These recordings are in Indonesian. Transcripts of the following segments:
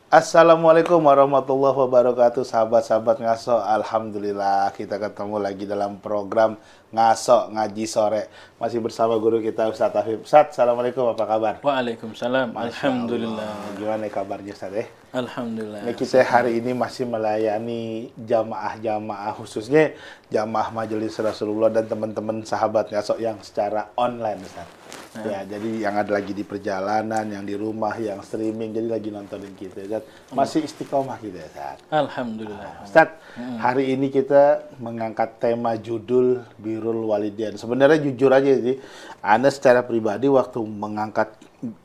Assalamualaikum warahmatullahi wabarakatuh, sahabat-sahabat ngaso. Alhamdulillah kita ketemu lagi dalam program ngaso ngaji sore. Masih bersama guru kita Ustadz Afif. Ustadz, assalamualaikum, apa kabar? Waalaikumsalam. Masya Alhamdulillah. Allah. Gimana kabarnya Ustadz? Alhamdulillah. Nah, kita hari ini masih melayani jamaah-jamaah, khususnya jamaah Majelis Rasulullah dan teman-teman sahabat ngaso yang secara online, Ustadz. Ya, jadi yang ada lagi di perjalanan, yang di rumah, yang streaming, jadi lagi nontonin kita, Ustadz. Masih istiqomah kita, Ustadz. Alhamdulillah. Ustadz, hari ini kita mengangkat tema judul Birrul Walidain. Sebenarnya jujur aja sih, Anda secara pribadi waktu mengangkat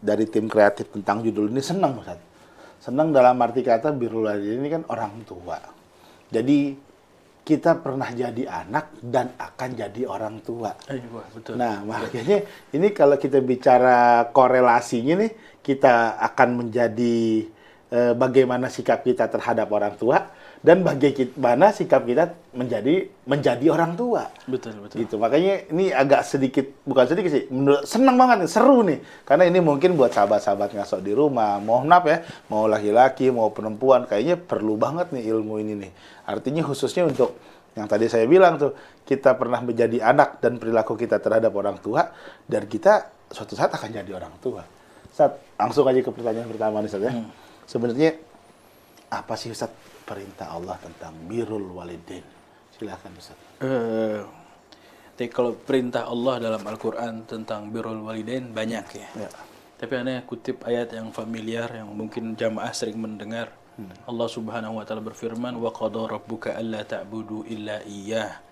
dari tim kreatif tentang judul ini senang, Ustadz. Senang dalam arti kata Birrul Walidain ini kan orang tua. Jadi kita pernah jadi anak dan akan jadi orang tua. Betul. Nah, makanya ini kalau kita bicara korelasinya nih, kita akan menjadi bagaimana sikap kita terhadap orang tua dan bagaimana sikap kita menjadi orang tua. Betul. Gitu. Makanya ini agak sedikit, bukan sedikit sih, senang banget nih, seru nih. Karena ini mungkin buat sahabat-sahabat ngaso di rumah, mohon maaf ya, mau laki-laki, mau perempuan, kayaknya perlu banget nih ilmu ini nih. Artinya khususnya untuk yang tadi saya bilang tuh, kita pernah menjadi anak dan perilaku kita terhadap orang tua, dan kita suatu saat akan jadi orang tua. Ustaz, langsung aja ke pertanyaan pertama nih, Ustaz ya. Sebenarnya apa sih Ustaz perintah Allah tentang birrul walidain? Silakan Ustaz. Tapi kalau perintah Allah dalam Al-Quran tentang birrul walidain banyak ya. Tapi aneh kutip ayat yang familiar yang mungkin jamaah sering mendengar. Allah Subhanahu wa taala berfirman, "Wa qada rabbuka alla ta'budu illa iyyah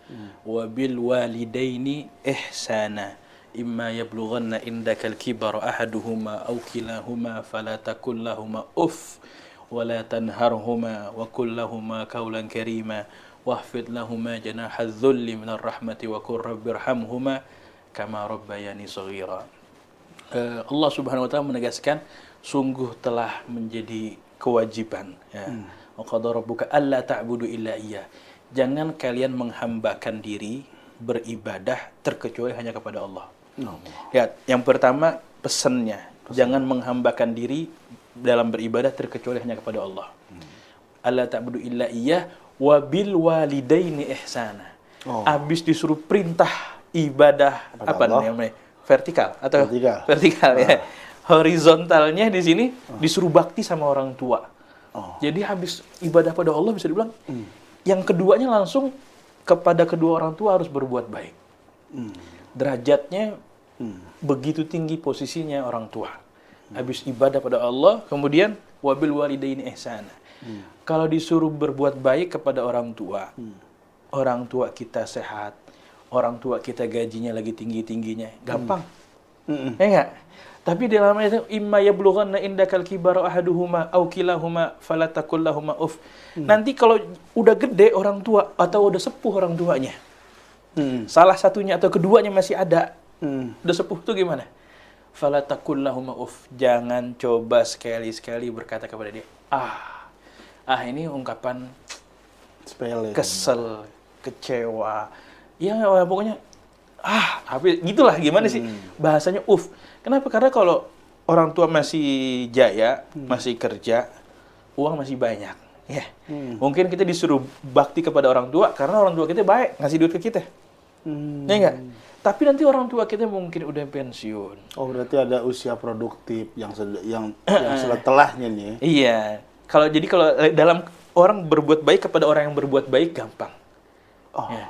wa bil walidaini ihsana. Imma yablughanna indaka al-kibara ahaduhuma aw kilahuma fala takul lahumā uff wa la tanharhuma wa qul lahumā qawlan karīmā wahfid lahumā janāha adh-dhulli minar rahmati wa qur rabbirhamhuma kama rabbayani shaghīrā." Allah Subhanahu wa taala menegaskan sungguh telah menjadi kewajiban ya. Wa qada rabbuka alla ta'budu illa iyyah. Jangan kalian menghambakan diri beribadah terkecuali hanya kepada Allah. Ya, yang pertama pesannya, jangan menghambakan diri dalam beribadah terkecuali hanya kepada Allah. Alla ta'budu illa iyyah wa bil walidaini ihsana. Habis disuruh perintah ibadah apa namanya? Vertikal atau vertikal ya. Horizontalnya di sini disuruh bakti sama orang tua. Jadi habis ibadah pada Allah bisa dibilang yang keduanya langsung kepada kedua orang tua harus berbuat baik. Derajatnya begitu tinggi posisinya orang tua. Habis ibadah pada Allah, kemudian wabil walidaini ihsana. Kalau disuruh berbuat baik kepada orang tua kita sehat, orang tua kita gajinya lagi tinggi-tingginya, gampang. Ya enggak? Tapi di dalam ayat itu imma yablughanna indakal kibara ahaduhuma aw kilahuma fala takul lahumā uff. Nanti kalau udah gede orang tua atau udah sepuh orang tuanya. Salah satunya atau keduanya masih ada. Udah sepuh tuh gimana? Fala takul lahumā uff. Jangan coba sekali-sekali berkata kepada dia, ini ungkapan Sepele. Kesel, kecewa. Ya pokoknya tapi gitulah gimana sih bahasanya Kenapa? Karena kalau orang tua masih jaya, masih kerja, uang masih banyak. Ya. Mungkin kita disuruh bakti kepada orang tua karena orang tua kita baik, ngasih duit ke kita. Ya enggak? Tapi nanti orang tua kita mungkin udah pensiun. Oh, berarti ada usia produktif yang setelahnya nih. Iya. Kalau dalam orang berbuat baik kepada orang yang berbuat baik gampang. Ya.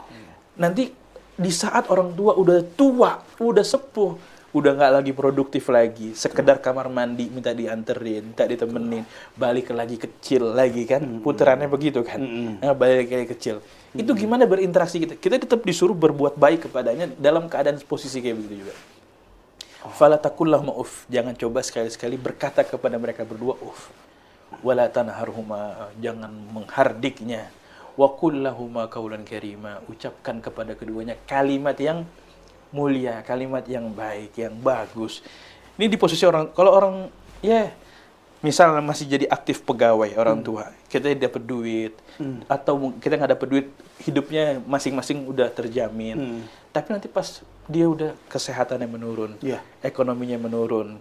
Nanti di saat orang tua, udah sepuh, udah nggak lagi produktif lagi, sekedar kamar mandi minta dianterin, minta ditemenin, balik lagi kecil lagi kan, putarannya begitu kan, balik lagi kecil. Itu gimana berinteraksi kita? Kita tetap disuruh berbuat baik kepadanya dalam keadaan posisi kayak begitu juga. Fala takul lahumā uff, jangan coba sekali-sekali berkata kepada mereka berdua uff. Wala tanharhuma, jangan menghardiknya. Wa qul lahumā qawlan karīmā, ucapkan kepada keduanya kalimat yang mulia, kalimat yang baik, yang bagus. Ini di posisi orang, kalau orang misalnya masih jadi aktif pegawai orang tua, kita dapat duit, atau kita nggak dapat duit, hidupnya masing-masing udah terjamin. Tapi nanti pas dia udah kesehatannya menurun, ekonominya menurun,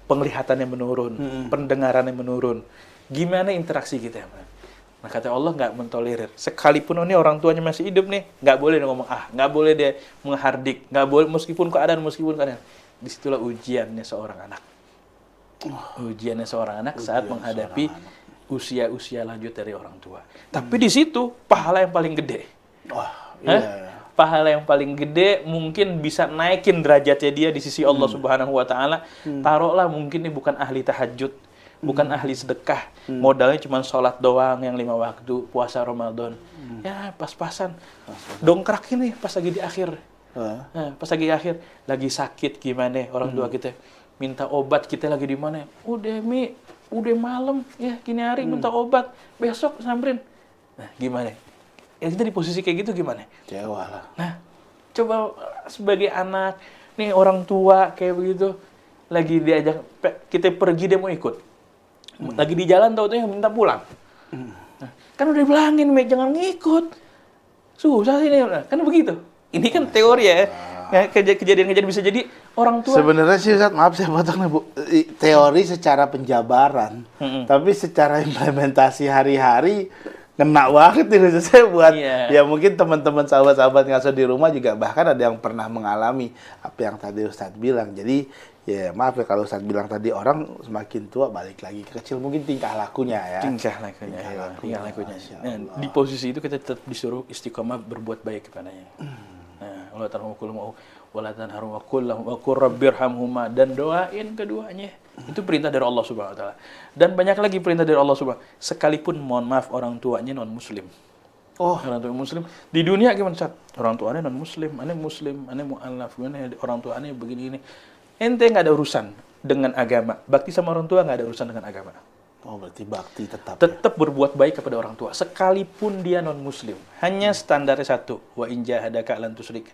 penglihatannya menurun, pendengarannya menurun, Gimana interaksi kita? Nah kata Allah nggak mentolerir. Sekalipun ini orang tuanya masih hidup nih, nggak boleh dia ngomong nggak boleh dia menghardik, nggak boleh meskipun keadaan. Disitulah ujiannya seorang anak. Ujiannya seorang anak saat menghadapi usia-usia lanjut dari orang tua. Tapi di situ pahala yang paling gede. Wah, iya. Pahala yang paling gede mungkin bisa naikin derajatnya dia di sisi Allah Subhanahu wa taala. Taruhlah mungkin ini bukan ahli tahajud, bukan ahli sedekah, modalnya cuma sholat doang yang 5 waktu, puasa Ramadan. Ya, pas-pasan. Dongkrak ini pas lagi di akhir. Nah, pas lagi akhir, lagi sakit gimana orang tua kita minta obat, kita lagi di mana? Udah malam ya, gini hari minta obat, besok samperin. Nah, gimana? Ya kita di posisi kayak gitu gimana? Kecewa lah. Nah, coba sebagai anak, nih orang tua kayak begitu, lagi diajak, kita pergi dia mau ikut. Lagi di jalan tahu-tahu yang minta pulang. Nah, kan udah bilangin, jangan ngikut. Susah sih ini, kan begitu. Ini kan teori ya. Ya, kejadian-kejadian bisa jadi orang tua. Sebenarnya sih Ustaz, maaf saya potong nih Bu. Teori secara penjabaran, tapi secara implementasi hari-hari kena banget nih khusus saya buat ya mungkin teman-teman sahabat-sahabat ngaso di rumah juga bahkan ada yang pernah mengalami apa yang tadi Ustadz bilang. Jadi ya maaf ya kalau Ustadz bilang tadi orang semakin tua balik lagi ke kecil, mungkin tingkah lakunya ya. Tingkah lakunya. Nah, di posisi itu kita tetap disuruh istiqomah berbuat baik kepadanya. Nah, Allah ta'ala wala tanharu wa qul lahum wa qur rabbirhamhuma, dan doain keduanya. Itu perintah dari Allah Subhanahu wa taala. Dan banyak lagi perintah dari Allah Subhanahu. Sekalipun mohon maaf orang tuanya non muslim. Orang tua muslim di dunia gimana Ustaz? Orang tuanya non muslim, ane mu'allaf, orang tuanya begini ini. Ente nggak ada urusan dengan agama. Bakti sama orang tua nggak ada urusan dengan agama. Oh, berarti bakti tetap berbuat baik kepada orang tua sekalipun dia non muslim. Hanya standarnya satu, wa in jahadaka lan tusyrik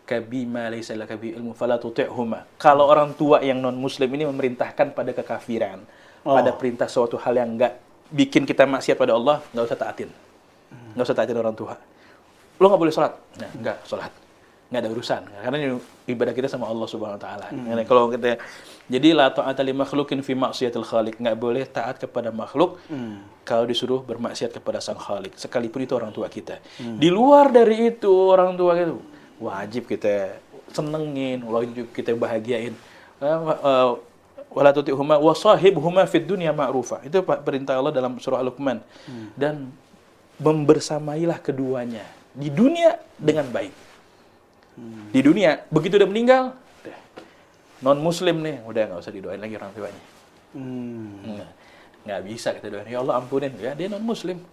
kabima laysa laka bi ilmu fala tuti'huma. Kalau orang tua yang non muslim ini memerintahkan pada kekafiran, pada perintah suatu hal yang enggak bikin kita maksiat pada Allah, enggak usah taatin. Enggak usah taatin orang tua. Lo enggak boleh sholat. Nah, enggak sholat. Enggak ada urusan. Karena ibadah kita sama Allah Subhanahu wa taala. Kalau kita jadi la ta'ata li makhluqin fi ma'siyatil khaliq, enggak boleh taat kepada makhluk kalau disuruh bermaksiat kepada sang khaliq, sekalipun itu orang tua kita. Di luar dari itu orang tua itu wajib kita senengin, wajib kita bahagiain. Wala tuti'huma wa sahibhuma fid dunya ma'rufa. Itu perintah Allah dalam surah Al-Luqman. Dan membersamailah keduanya di dunia dengan baik. Di dunia, begitu udah meninggal, non muslim nih, udah nggak usah didoain lagi orang tuanya. Nggak bisa kita doain, ya Allah ampunin, ya dia non muslim,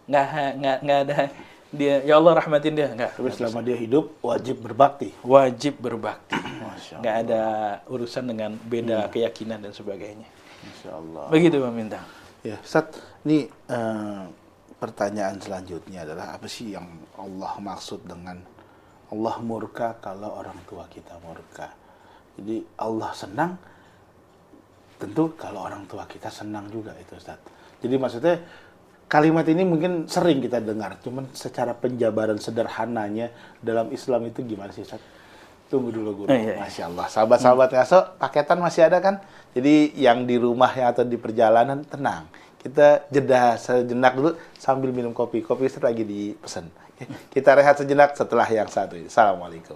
nggak ada. Dia, ya Allah rahmatin dia, enggak. Tapi selama dia hidup wajib berbakti. Wajib berbakti. Enggak ada urusan dengan beda keyakinan dan sebagainya. Masya Allah. Begitu meminta. Ya, Ustaz, ini pertanyaan selanjutnya adalah apa sih yang Allah maksud dengan Allah murka kalau orang tua kita murka? Jadi Allah senang, tentu kalau orang tua kita senang juga itu Ustaz. Jadi maksudnya kalimat ini mungkin sering kita dengar, cuman secara penjabaran sederhananya dalam Islam itu gimana sih, Ustaz? Tunggu dulu, Guru. Masya Allah. Sahabat-sahabat ngaso, paketan masih ada kan? Jadi yang di rumah atau di perjalanan, tenang. Kita jeda sejenak dulu sambil minum kopi. Kopi Ustaz lagi dipesan. Kita rehat sejenak setelah yang satu ini. Assalamualaikum.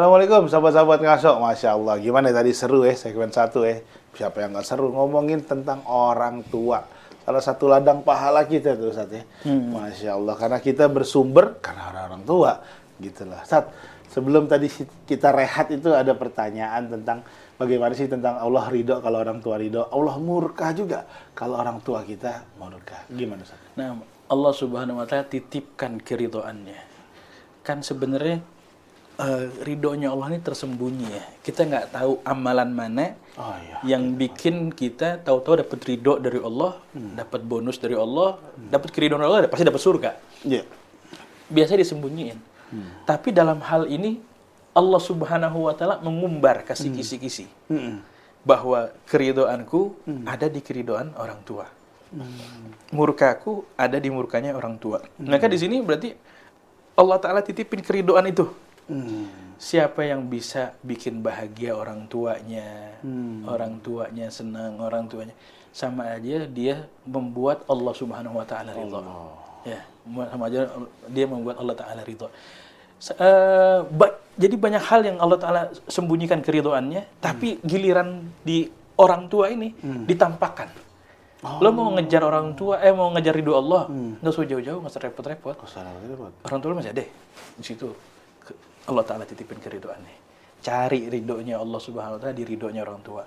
Assalamualaikum sahabat-sahabat ngaso. Masya Allah, gimana tadi seru ya segmen 1 ya. Siapa yang nggak seru ngomongin tentang orang tua. Salah satu ladang pahala kita tuh Ustaz ya. Masya Allah, karena kita bersumber karena orang tua. Gitulah. Ustaz, sebelum tadi kita rehat itu ada pertanyaan tentang bagaimana sih tentang Allah ridho kalau orang tua ridho. Allah murka juga kalau orang tua kita murka. Gimana Ustaz? Nah, Allah Subhanahu wa taala titipkan keridhoannya. Kan sebenarnya ridhonya Allah ini tersembunyi ya. Kita nggak tahu amalan mana yang bikin kita tahu-tahu dapat ridho dari Allah, dapat bonus dari Allah, dapat keridhoan dari Allah, pasti dapat surga. Iya. Biasanya disembunyiin. Tapi dalam hal ini Allah Subhanahu wa taala mengumbar, kasih kisi-kisi. Bahwa keridhoanku ada di keridhoan orang tua. Murkaku ada di murkanya orang tua. Maka di sini berarti Allah taala titipin keridhoan itu. Siapa yang bisa bikin bahagia orang tuanya, orang tuanya senang, orang tuanya, sama aja dia membuat Allah Subhanahu wa taala ridha. Ya, sama aja dia membuat Allah taala ridha. Jadi banyak hal yang Allah taala sembunyikan keridhoannya, tapi giliran di orang tua ini ditampakkan. Lo mau ngejar orang tua, mau ngejar ridho Allah, nggak usah jauh-jauh, nggak usah repot-repot. Orang tua lo masih ada di situ. Allah Ta'ala titipin keridhoannya. Cari ridhonya Allah Subhanahu wa Ta'ala di ridhonya orang tua.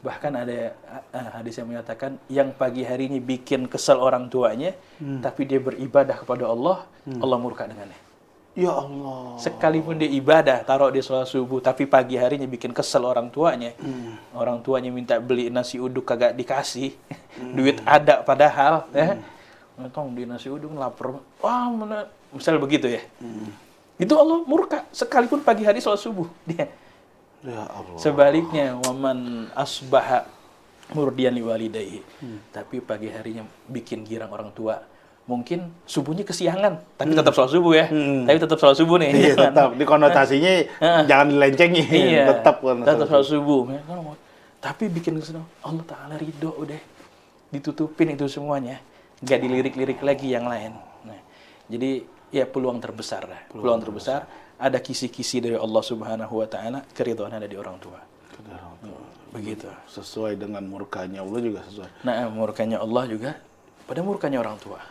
Bahkan ada hadis yang menyatakan yang pagi harinya bikin kesal orang tuanya, tapi dia beribadah kepada Allah, Allah murka dengannya. Ya Allah. Sekalipun dia ibadah, taruh di sholat subuh, tapi pagi harinya bikin kesal orang tuanya, orang tuanya minta beli nasi uduk kagak dikasih, duit ada padahal, ya. Tong di nasi uduk lapar, wah mana, misal begitu ya. Itu Allah murka sekalipun pagi hari sholat subuh dia. Ya Allah. Sebaliknya waman asbaha murdian liwalidayhi. Tapi pagi harinya bikin girang orang tua. Mungkin subuhnya kesiangan, tapi tetap sholat subuh ya. Tapi tetap sholat subuh nih. Iya, tetap di konotasinya jangan dilencengin. Iya, tetap sholat subuh. Tapi bikin kesenangan Allah Ta'ala ridho udah. Ditutupin itu semuanya. Nggak dilirik-lirik lagi yang lain. Nah, jadi ya peluang terbesar lah. Peluang terbesar ada kisi-kisi dari Allah Subhanahu wa taala, keridhaan ada di orang tua. Begitu. Sesuai dengan murkanya Allah juga sesuai. Nah, murkanya Allah juga pada murkanya orang tua.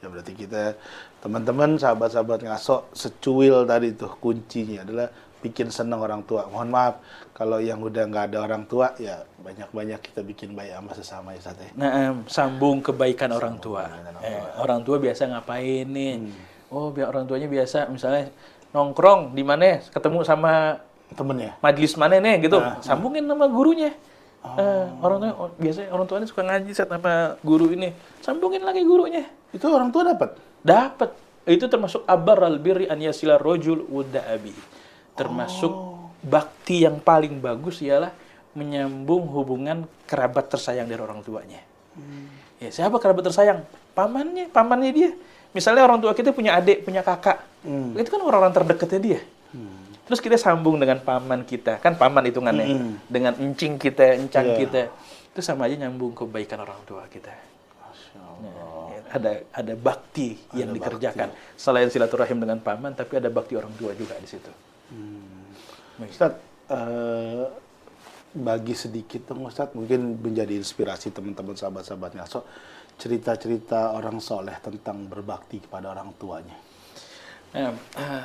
Ya berarti kita teman-teman sahabat-sahabat ngaso secuil tadi tuh kuncinya adalah bikin senang orang tua. Mohon maaf kalau yang udah nggak ada orang tua ya banyak-banyak kita bikin baik sama sesama ya Ustaz. Nah, sambung kebaikan orang tua. Orang tua biasa ngapain nih? Oh, orang tuanya biasa misalnya nongkrong di mana ketemu sama temennya. Majelis mana nih gitu. Sambungin sama gurunya. Orang tua biasanya orang tuanya suka ngaji sama guru ini. Sambungin lagi gurunya. Itu orang tua dapat. Dapat. Itu termasuk abarral birri an yasila rajul wudda abi. Termasuk bakti yang paling bagus ialah menyambung hubungan kerabat tersayang dari orang tuanya. Ya, siapa kerabat tersayang? Pamannya dia. Misalnya orang tua kita punya adik, punya kakak. Itu kan orang-orang terdekatnya dia. Terus kita sambung dengan paman kita. Kan paman hitungannya. Dengan encing kita, encang kita. Itu sama aja nyambung kebaikan orang tua kita. Ada bakti yang dikerjakan. Selain silaturahim dengan paman, tapi ada bakti orang tua juga di situ. Ustaz, bagi sedikit dong Ustaz, mungkin menjadi inspirasi teman-teman sahabat-sahabat ngaso, cerita-cerita orang soleh tentang berbakti kepada orang tuanya.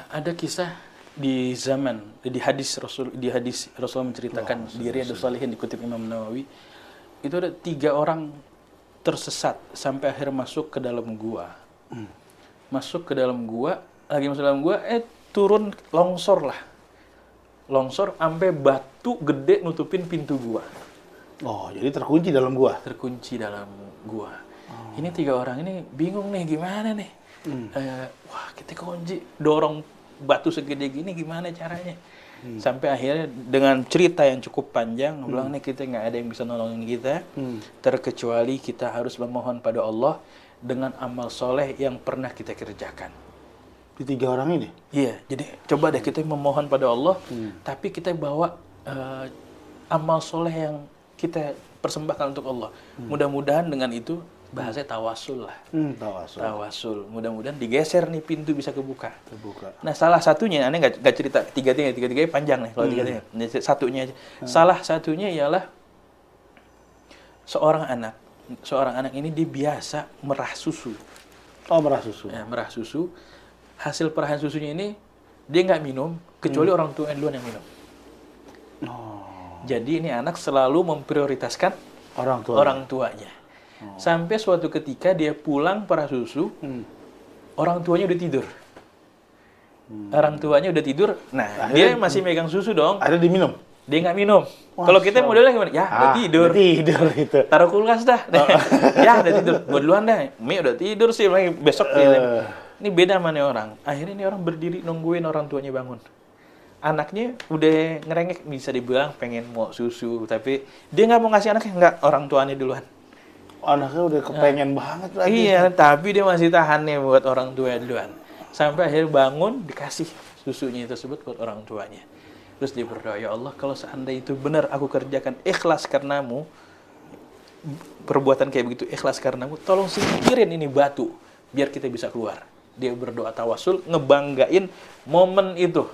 Ada kisah di zaman di hadis Rasul menceritakan di Riyadhus Shalihin dikutip Imam Nawawi, itu ada 3 orang tersesat sampai akhir masuk ke dalam gua. Masuk ke dalam gua, turun longsor sampai batu gede nutupin pintu gua. Oh, jadi terkunci dalam gua. Terkunci dalam gua. Ini 3 orang ini bingung nih gimana nih. Wah, kita kunci, dorong batu segede gini gimana caranya? Sampai akhirnya dengan cerita yang cukup panjang, bilang nih kita nggak ada yang bisa nolongin kita, terkecuali kita harus memohon pada Allah dengan amal soleh yang pernah kita kerjakan. Di 3 orang ini? Iya, jadi coba deh kita memohon pada Allah, tapi kita bawa amal soleh yang kita persembahkan untuk Allah. Mudah-mudahan dengan itu Bahasanya tawasul lah. Tawasul. Tawasul. Mudah-mudahan digeser nih pintu bisa kebuka. Terbuka. Nah, salah satunya, aneh nggak cerita tiga-tiganya panjang nih kalau tiga-tiganya. Ini satunya aja. Salah satunya ialah seorang anak ini dia biasa merah susu. Oh, merah susu. Ya, merah susu. Hasil perahan susunya ini dia nggak minum kecuali orang tua yang duluan yang minum. Jadi ini anak selalu memprioritaskan orang tuanya. Sampai suatu ketika dia pulang perah susu, orang tuanya udah tidur. Orang tuanya udah tidur, nah dia masih megang susu dong. Ada diminum? Dia nggak minum. Kalau kita modelnya gimana? Ya, udah tidur. Udah tidur gitu. Taruh kulkas dah. Ya, udah tidur. Gua duluan dah. Mie udah tidur sih, besok ini beda sama nih orang. Akhirnya nih orang berdiri nungguin orang tuanya bangun. Anaknya udah ngerengek, bisa dibilang pengen mau susu, tapi dia nggak mau ngasih anaknya, nggak, orang tuanya duluan. Anaknya udah kepengen banget lagi. Iya, tapi dia masih tahan nih buat orang tuanya duluan. Sampai akhirnya bangun, dikasih susunya tersebut buat orang tuanya. Terus dia berdoa, ya Allah, kalau seandainya itu benar aku kerjakan ikhlas karenamu, perbuatan kayak begitu ikhlas karenamu, tolong singkirin ini batu, biar kita bisa keluar. Dia berdoa tawasul, ngebanggain momen itu.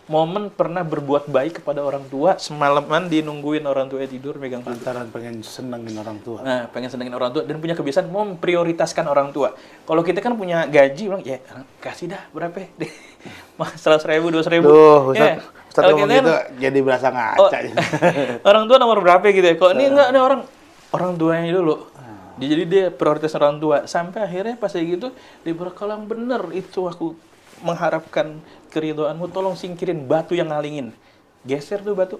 Momen pernah berbuat baik kepada orang tua, semalaman dia nungguin orang tua tidur, megang susu. Lantaran pengen senengin orang tua. Nah, pengen senengin orang tua dan punya kebiasaan memprioritaskan orang tua. Kalau kita kan punya gaji, bilang, ya kasih dah berapa? 100.000, 200.000. Tuh, Ustaz, Ya. Ustaz Kalau ngomong kita gitu jadi berasa ngaca. orang tua nomor berapa gitu ya? Kalau ini enggak ada orang tuanya dulu. Jadi dia prioritas orang tua. Sampai akhirnya pas kayak gitu, dia bilang, kalau yang bener itu aku mengharapkan keridhoanmu, tolong singkirin batu yang ngalingin. Geser tuh batu.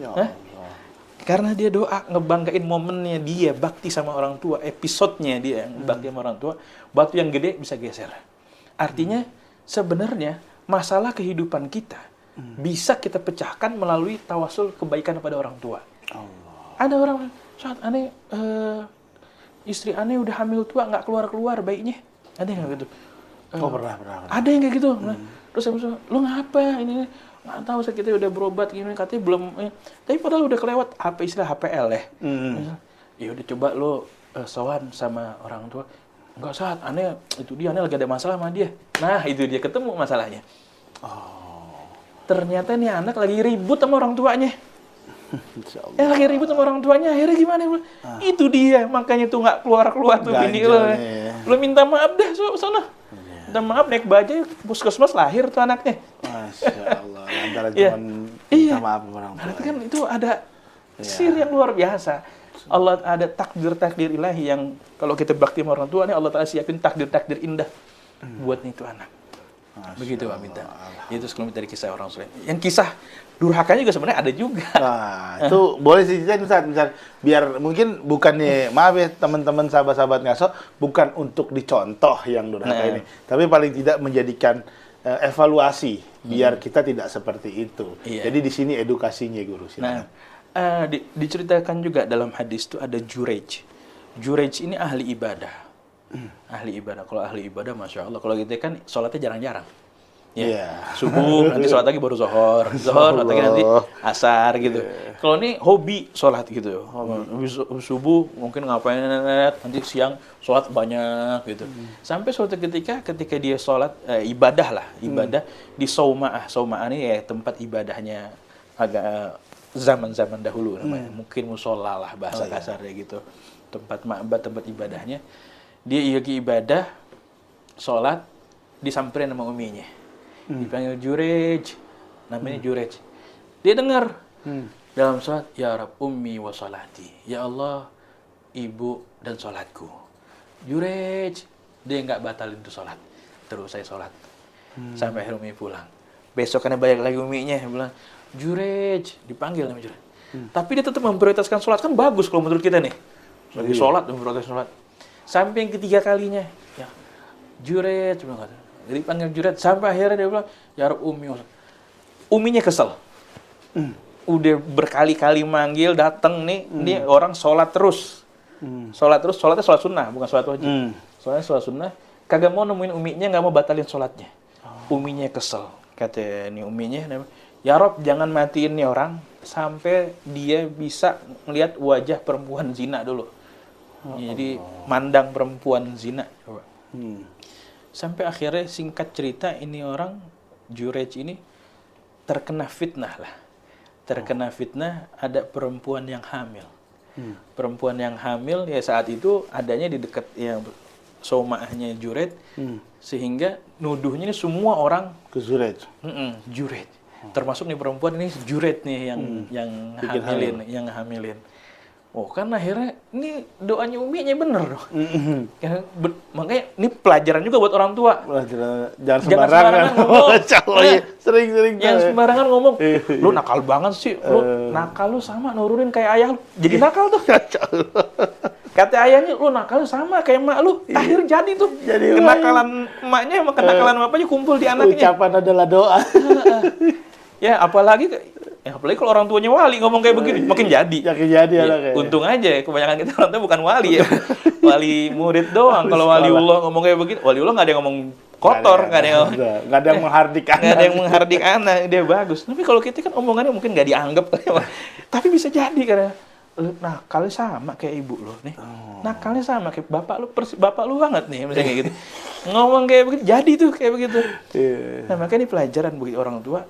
Ya Hah? Allah. Karena dia doa ngebanggain momennya dia bakti sama orang tua, episodenya dia yang bakti sama orang tua, batu yang gede bisa geser. Artinya sebenarnya masalah kehidupan kita bisa kita pecahkan melalui tawasul kebaikan kepada orang tua. Allah. Ada orang saat aneh istri aneh udah hamil tua nggak keluar bayinya, ada nggak gitu? Pernah. Ada yang kayak gitu. Terus habis itu, lu ngapa ini? Nggak tahu, kita udah berobat gini, katanya belum. Tapi padahal udah kelewat istilah HPL ya. Ya udah coba lu sowan sama orang tua. Enggak, saat aneh itu dia, aneh lagi ada masalah sama dia. Nah itu dia, ketemu masalahnya. Ternyata nih anak lagi ribut sama orang tuanya. Lagi ribut sama orang tuanya, akhirnya gimana? Itu dia, makanya tuh nggak keluar tuh bini lo. Lu minta maaf dah, sana. Minta maaf, naik bajai, puskesmas lahir tuh anaknya. Masya Allah, antara cuman minta maaf sama orang tua. Berarti kan itu ada sir yang luar biasa. Allah ada takdir ilahi yang kalau kita bakti sama orang tua nih, Allah Ta'ala siapin takdir indah buat itu anak. Begitu Pak Minta. Itu sekelumit dari kisah orang soleh. Yang kisah durhakanya juga sebenarnya ada juga. Nah, itu boleh sih misal biar mungkin bukannya, maaf ya teman-teman sahabat-sahabat ngaso, bukan untuk dicontoh yang durhaka ini, tapi paling tidak menjadikan evaluasi biar kita tidak seperti itu. Iya. Jadi di sini edukasinya Guru, silakan. Diceritakan juga dalam hadis itu ada Jurej. Jurej ini ahli ibadah. Ahli ibadah. Kalau ahli ibadah, Masya Allah. Kalau kita kan sholatnya jarang-jarang. Subuh, nanti sholat lagi baru zohor. Zohor, nanti asar gitu. Kalau ini hobi sholat gitu. Subuh mungkin ngapain, nanti siang sholat banyak gitu. Sampai suatu ketika dia sholat, ibadah di Sauma'ah. Sauma'ah ini ya tempat ibadahnya agak zaman-zaman dahulu namanya. Mungkin musola lah bahasa kasarnya gitu. Tempat ma'bad, tempat ibadahnya. Dia ibadah, sholat, disamperin sama uminya. Dipanggil Jurej, namanya Jurej. Dia dengar dalam sholat, ya Rab ummi wa sholati. Ya Allah, ibu dan sholatku. Jurej, dia nggak batalin itu sholat. Terus saya sholat. Sampai akhir umi pulang. Besokannya balik lagi uminya, bilang, Jurej, dipanggil nama Jurej. Tapi dia tetap memprioritaskan sholat, kan bagus kalau menurut kita nih. Lagi sholat, memprioritaskan sholat. Sampai yang ketiga kalinya, ya Juret, jadi panggil Juret, sampai akhirnya dia bilang, ya Rab Umi. Uminya kesel. Udah berkali-kali manggil, datang nih, ini orang sholat terus. Sholatnya sholat sunnah, bukan sholat wajib. Sholatnya sholat sunnah, kagak mau nemuin uminya, nggak mau batalin sholatnya. Uminya kesel. Kata nih uminya, ya Rob jangan matiin nih orang, sampai dia bisa ngelihat wajah perempuan zina dulu. Jadi mandang perempuan zina coba. Hmm. Sampai akhirnya singkat cerita ini orang Jurej ini terkena fitnah lah. Terkena fitnah ada perempuan yang hamil. Perempuan yang hamil ya saat itu adanya di dekat yang somaahnya Jurej. Sehingga nuduhnya ini semua orang Ke Zurej. Jurej. Termasuk nih perempuan ini Jurej nih yang hamilin. Oh kan akhirnya ini doanya Uminya bener dong. Makanya ini pelajaran juga buat orang tua. Jangan sembarangan ngomong. Sering-sering. Yang sembarangan ngomong. Lu nakal banget sih. Lu nakal lu sama nurunin kayak ayah lu. Jadi nakal tuh. Kata ayahnya, lu nakal lu sama kayak emak lu. Akhirnya jadi tuh. Kenakalan emaknya sama kenakalan bapaknya kumpul di anaknya. Ucapan adalah doa. Ya apalagi kalau orang tuanya wali ngomong kayak begini, makin jadi. Yakin jadi Ya, anaknya. untung aja kebanyakan kita orang tua bukan wali ya. Wali murid doang. Kalau waliullah ngomong kayak begini, waliullah nggak ada yang ngomong kotor, nggak ada yang menghardik anak. Nggak ada yang menghardik anak, dia bagus. Tapi kalau kita kan omongannya mungkin nggak dianggap. Tapi bisa jadi karena nakalnya sama kayak ibu lo nih. Nakalnya sama kayak bapak lu banget nih misalnya kayak gitu. Ngomong kayak begitu, jadi tuh kayak begitu. Nah, makanya ini pelajaran bagi orang tua,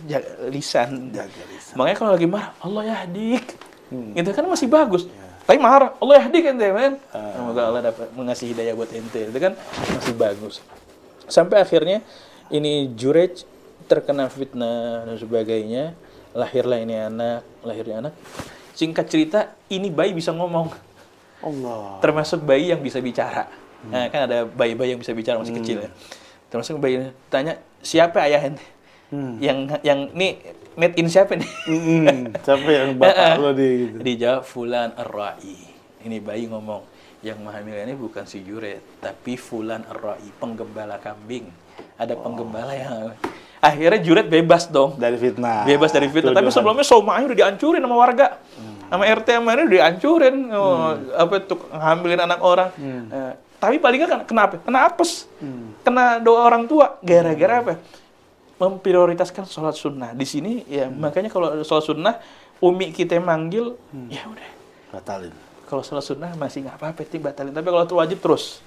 jaga lisan. Makanya kalau lagi marah, Allah yahdik. Gitu kan masih bagus. Tapi marah, Allah yahdik ente kan. Semoga Allah dapat mengasih hidayah buat ente. Itu kan masih bagus. Sampai akhirnya ini Jurej terkena fitnah dan sebagainya. Lahirnya anak. Singkat cerita, ini bayi bisa ngomong. Allah. Termasuk bayi yang bisa bicara. Nah, kan ada bayi-bayi yang bisa bicara masih kecil ya. Termasuk bayi tanya, siapa ayah ente? Yang ini made in siapa nih? Siapa yang bapak lo di gitu? Dijawab Fulan Ar-Ra'i. Ini bayi ngomong, yang menghamilkan ini bukan si Juret, tapi Fulan Ar-Ra'i, penggembala kambing. Ada penggembala yang akhirnya Juret bebas dong. Dari fitnah. Bebas dari fitnah. Tapi sebelumnya Somai udah dihancurin sama warga. Sama RT sama ini udah dihancurin. Ngambilin anak orang. Tapi paling nggak kena apes. Kena doa orang tua. Gara-gara apa? Memprioritaskan sholat sunnah. Di sini ya makanya kalau sholat sunnah, umi kita manggil, ya udah. Batalin. Kalau sholat sunnah masih nggak apa-apa, batalin. Tapi kalau itu wajib terus.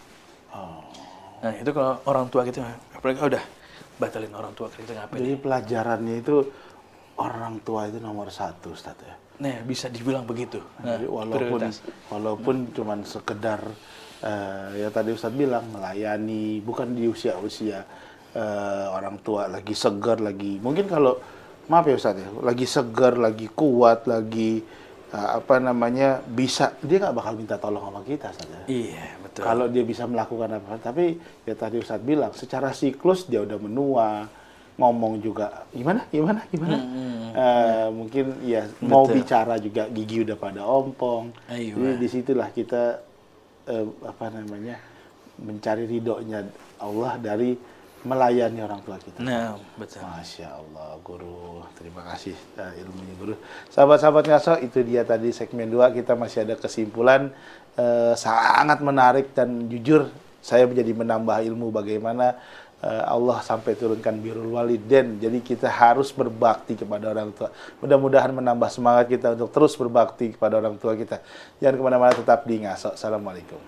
Nah itu kalau orang tua kita, apalagi udah batalin orang tua kita ngapain? Jadi pelajarannya itu orang tua itu nomor satu, Ustaz ya. Nah bisa dibilang begitu. Nah, jadi walaupun cuman sekedar ya tadi Ustaz bilang melayani, bukan di usia-usia orang tua lagi segar, lagi mungkin kalau maaf ya Ustaz ya, lagi segar, lagi kuat, lagi bisa, dia nggak bakal minta tolong sama kita Ustaz ya. Iya betul. Kalau dia bisa melakukan apa, tapi ya tadi Ustaz bilang secara siklus dia udah menua, ngomong juga gimana. Mungkin ya betul. Mau bicara juga gigi udah pada ompong. Jadi disitulah kita mencari ridhonya Allah dari melayani orang tua kita. Nah, betul. Masya Allah, Guru. Terima kasih ilmunya, Guru. Sahabat-sahabat Ngaso, itu dia tadi segmen 2. Kita masih ada kesimpulan sangat menarik dan jujur saya menjadi menambah ilmu bagaimana Allah sampai turunkan birrul walidain. Jadi kita harus berbakti kepada orang tua. Mudah-mudahan menambah semangat kita untuk terus berbakti kepada orang tua kita. Jangan kemana-mana, tetap di Ngaso. Assalamualaikum.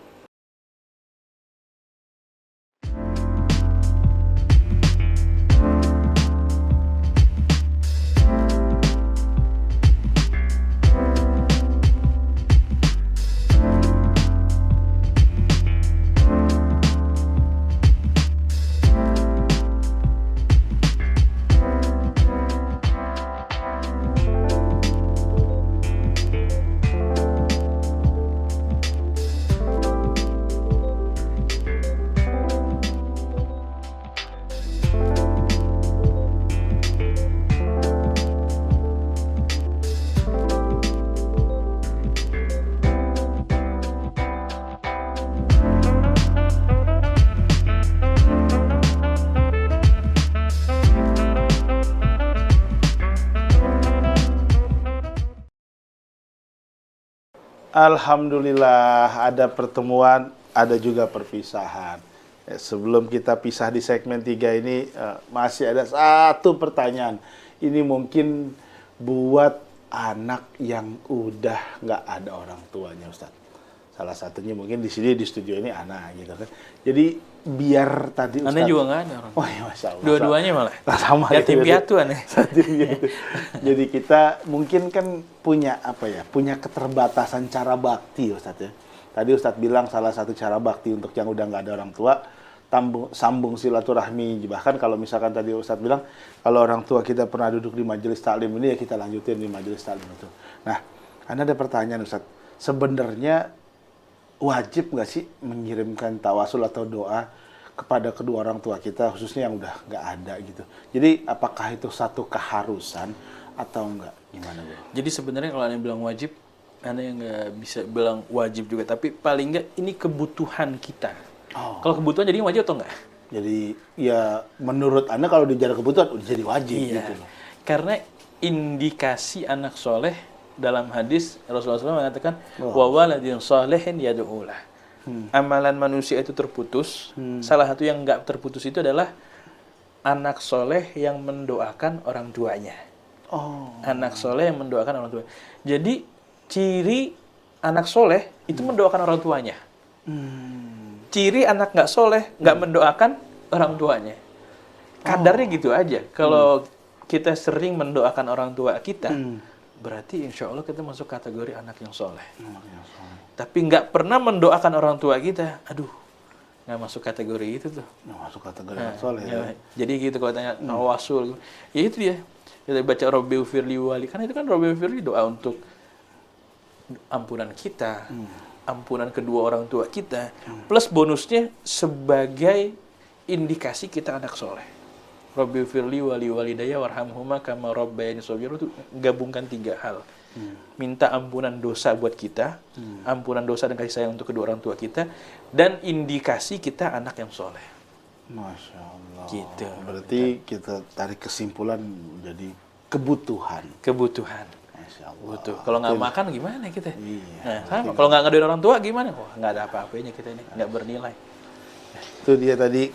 Alhamdulillah, ada pertemuan, ada juga perpisahan. Sebelum kita pisah di segmen 3 ini, masih ada satu pertanyaan. Ini mungkin buat anak yang udah nggak ada orang tuanya, Ustaz. Salah satunya mungkin di sini di studio ini Ana gitu kan. Jadi biar tadi Anda juga nggak ada orang. Oh iya, Masya Allah. Dua-duanya malah. Sama Yatim gitu. piatu aneh. Yatim piatu. Jadi kita mungkin kan punya apa ya? Punya keterbatasan cara bakti Ustadz ya. Tadi Ustadz bilang salah satu cara bakti untuk yang udah nggak ada orang tua sambung silaturahmi. Bahkan kalau misalkan tadi Ustadz bilang kalau orang tua kita pernah duduk di majelis taklim ini ya kita lanjutin di majelis taklim itu. Nah, Anda ada pertanyaan Ustadz. Sebenarnya wajib nggak sih mengirimkan tawasul atau doa kepada kedua orang tua kita, khususnya yang udah nggak ada gitu. Jadi apakah itu satu keharusan atau enggak? Gimana Bro? Jadi sebenarnya kalau Anda bilang wajib, Anda yang nggak bisa bilang wajib juga. Tapi paling nggak ini kebutuhan kita. Oh. Kalau kebutuhan jadi wajib atau enggak? Jadi ya menurut Anda kalau dijaga kebutuhan udah jadi wajib gitu loh. Karena indikasi anak soleh dalam hadis Rasulullah SAW mengatakan wa waladin salihin yad'ulah. Amalan manusia itu terputus. Salah satu yang nggak terputus itu adalah anak soleh yang mendoakan orang tuanya. Oh. Anak soleh yang mendoakan orang tua. Jadi ciri anak soleh itu mendoakan orang tuanya. Ciri anak nggak soleh nggak mendoakan orang tuanya. Kadarnya gitu aja. Kalau kita sering mendoakan orang tua kita, berarti insya Allah kita masuk kategori anak yang soleh. Tapi nggak pernah mendoakan orang tua kita, aduh, nggak masuk kategori itu tuh. Nggak masuk kategori anak soleh ya. Jadi gitu kalau tanya tawasul, ya itu dia. Kita baca Rabbi ufirli wali, kan itu kan Rabbi ufirli doa untuk ampunan kita, ampunan kedua orang tua kita, plus bonusnya sebagai indikasi kita anak soleh. Rabbi firli wali walidayya warhamhuma kama rabbayani shaghira, itu gabungkan 3 hal. Minta ampunan dosa buat kita, ampunan dosa dan kasih sayang untuk kedua orang tua kita, dan indikasi kita anak yang soleh. Masya Allah. Gitu. Berarti kita tarik kesimpulan menjadi kebutuhan. Kebutuhan. Masya Allah. Butuh. Kalau nggak makan gimana kita? Iya. Nah, sama. Kalau nggak ngaduin orang tua gimana? Wah, nggak ada apa-apanya kita ini, nggak bernilai. Itu dia tadi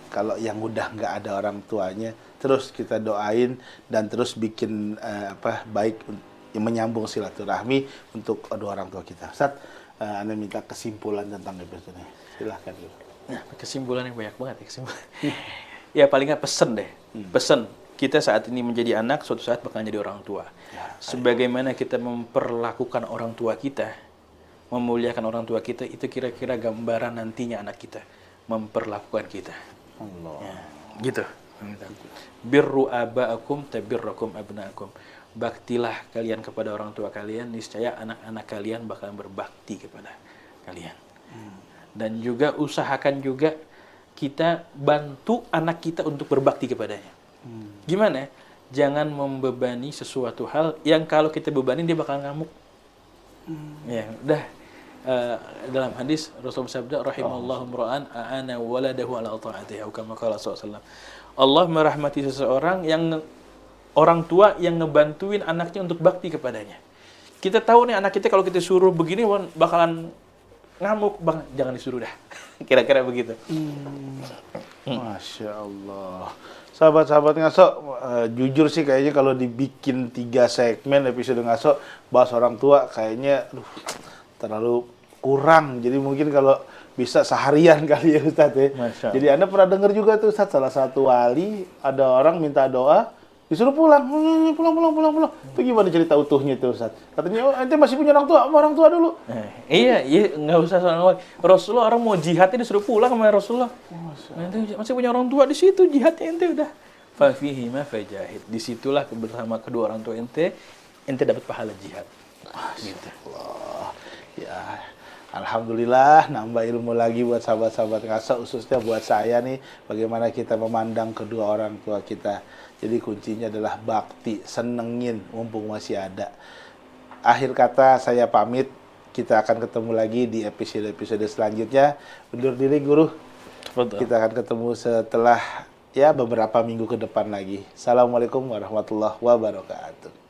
kalau yang udah nggak ada orang tuanya terus kita doain dan terus bikin baik yang menyambung silaturahmi untuk kedua orang tua kita. Ustaz, Anda minta kesimpulan tentang episode ini. Silahkan. Nah, kesimpulan yang banyak banget ya kesimpulan. Ya paling nggak pesen deh. Pesen kita saat ini menjadi anak, suatu saat bakal jadi orang tua. Ya, sebagaimana kita memperlakukan orang tua kita, memuliakan orang tua kita, itu kira-kira gambaran nantinya anak kita memperlakukan kita. Allah. Ya, gitu. Birru aba'akum tabirrakum abna'akum. Baktilah kalian kepada orang tua kalian, niscaya anak-anak kalian bakal berbakti kepada kalian. Dan juga usahakan juga kita bantu anak kita untuk berbakti kepadanya. Gimana? Jangan membebani sesuatu hal yang kalau kita bebani dia bakal ngamuk. Ya, udah. Dalam hadis Rasulullah sabda rahimallahu imra'an a'ana waladahu ala ta'atihi, kama qala sallallahu. Allah merahmati seseorang yang orang tua yang ngebantuin anaknya untuk bakti kepadanya. Kita tahu nih anak kita kalau kita suruh begini bakalan ngamuk, bang, jangan disuruh dah. Kira-kira begitu. Masya Allah. Sahabat-sahabat Ngaso, jujur sih kayaknya kalau dibikin 3 segmen episode Ngaso bahas orang tua kayaknya terlalu kurang. Jadi mungkin kalau bisa seharian kali ya Ustadz ya. Jadi Anda pernah dengar juga tuh Ustadz, salah satu wali ada orang minta doa disuruh pulang. Itu gimana cerita utuhnya itu Ustadz? Katanya, oh, ente masih punya orang tua dulu. Iya, nggak usah soal Rasulullah, orang mau jihadnya disuruh pulang sama Rasulullah. Ente masih punya orang tua di situ, jihadnya ente udah. Fafihi ma fajahid. Disitulah bersama kedua orang tua ente dapat pahala jihad. Gitu. Allah. Ya, alhamdulillah nambah ilmu lagi buat sahabat-sahabat Ngaso, khususnya buat saya nih, bagaimana kita memandang kedua orang tua kita. Jadi kuncinya adalah bakti, senengin mumpung masih ada. Akhir kata saya pamit, kita akan ketemu lagi di episode-episode selanjutnya. Undur diri Guru. Betul. Kita akan ketemu setelah beberapa minggu ke depan lagi. Assalamualaikum warahmatullahi wabarakatuh.